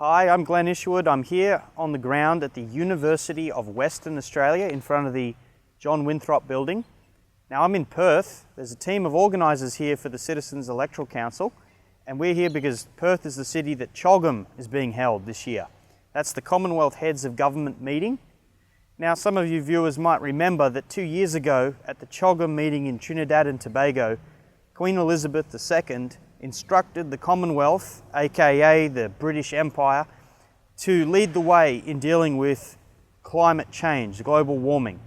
Hi, I'm Glen Isherwood. I'm here on the ground at the University of Western Australia in front of the John Winthrop building. Now I'm in Perth. There's a team of organisers here for the Citizens Electoral Council, and we're here because Perth is the city that CHOGM is being held this year. That's the Commonwealth Heads of Government meeting. Now some of you viewers might remember that 2 years ago at the CHOGM meeting in Trinidad and Tobago, Queen Elizabeth II instructed the Commonwealth, aka the British Empire, to lead the way in dealing with climate change, global warming,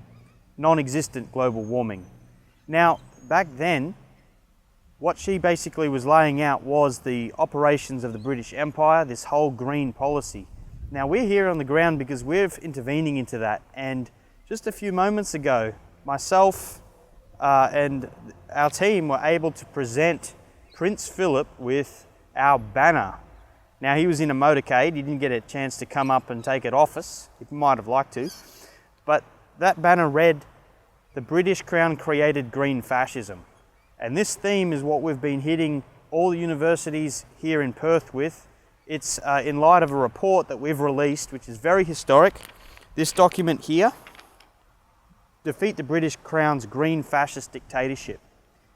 non-existent global warming. Now, back then, what she basically was laying out was the operations of the British Empire, this whole green policy. Now, we're here on the ground because we're intervening into that, and just a few moments ago, myself and our team were able to present Prince Philip with our banner. Now, he was in a motorcade. He didn't get a chance to come up and take it off us. He might have liked to. But that banner read, "The British Crown created green fascism." And this theme is what we've been hitting all the universities here in Perth with. It's in light of a report that we've released, which is very historic. This document here, Defeat the British Crown's Green Fascist Dictatorship.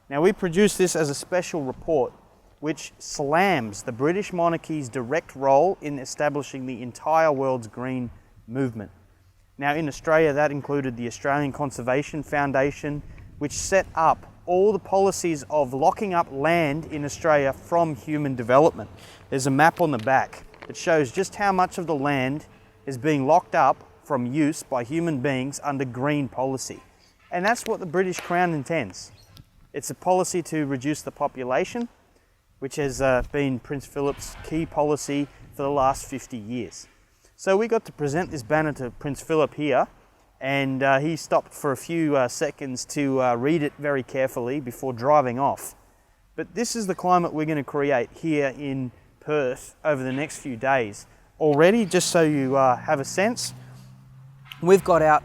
Now, we produced this as a special report which slams the British monarchy's direct role in establishing the entire world's green movement. Now, in Australia, that included the Australian Conservation Foundation, which set up all the policies of locking up land in Australia from human development. There's a map on the back that shows just how much of the land is being locked up from use by human beings under green policy. And that's what the British Crown intends. It's a policy to reduce the population, which has been Prince Philip's key policy for the last 50 years. So we got to present this banner to Prince Philip here, and he stopped for a few seconds to read it very carefully before driving off. But this is the climate we're going to create here in Perth over the next few days. Already, just so you have a sense, we've got out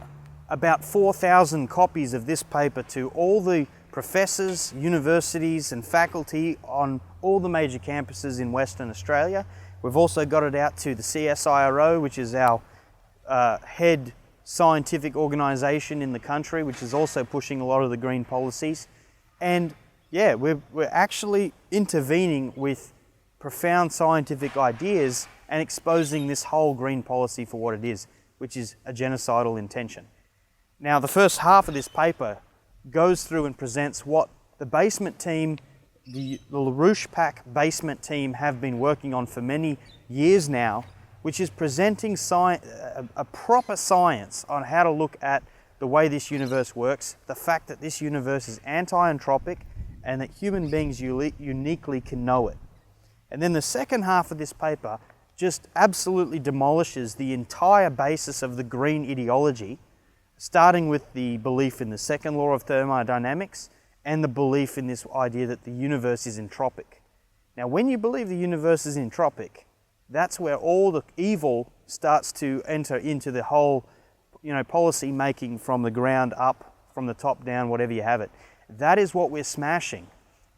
about 4,000 copies of this paper to all the professors, universities and faculty on all the major campuses in Western Australia. We've also got it out to the CSIRO, which is our head scientific organisation in the country, which is also pushing a lot of the green policies. And yeah, we're actually intervening with profound scientific ideas and exposing this whole green policy for what it is, which is a genocidal intention. Now, the first half of this paper goes through and presents what the basement team, the LaRouche Pack basement team, have been working on for many years now, which is presenting a proper science on how to look at the way this universe works, the fact that this universe is anti-entropic and that human beings uniquely can know it. And then the second half of this paper just absolutely demolishes the entire basis of the green ideology, starting with the belief in the second law of thermodynamics and the belief in this idea that the universe is entropic. Now, when you believe the universe is entropic, that's where all the evil starts to enter into the whole, policy making from the ground up, from the top down, whatever you have it. That is what we're smashing,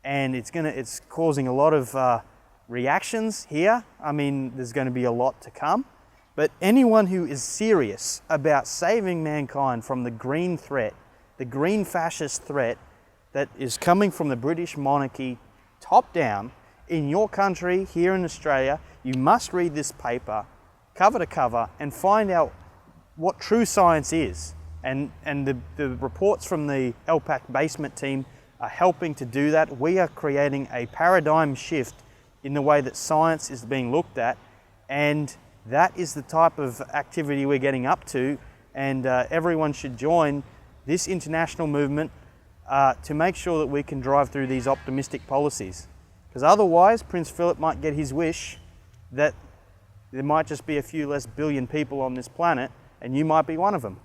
and it's causing a lot of reactions here. I mean, there's going to be a lot to come. But anyone who is serious about saving mankind from the green threat, the green fascist threat that is coming from the British monarchy top down in your country, here in Australia, you must read this paper cover to cover and find out what true science is. And the reports from the LPAC basement team are helping to do that. We are creating a paradigm shift in the way that science is being looked at, and that is the type of activity we're getting up to, and everyone should join this international movement to make sure that we can drive through these optimistic policies. Because otherwise, Prince Philip might get his wish that there might just be a few less billion people on this planet, and you might be one of them.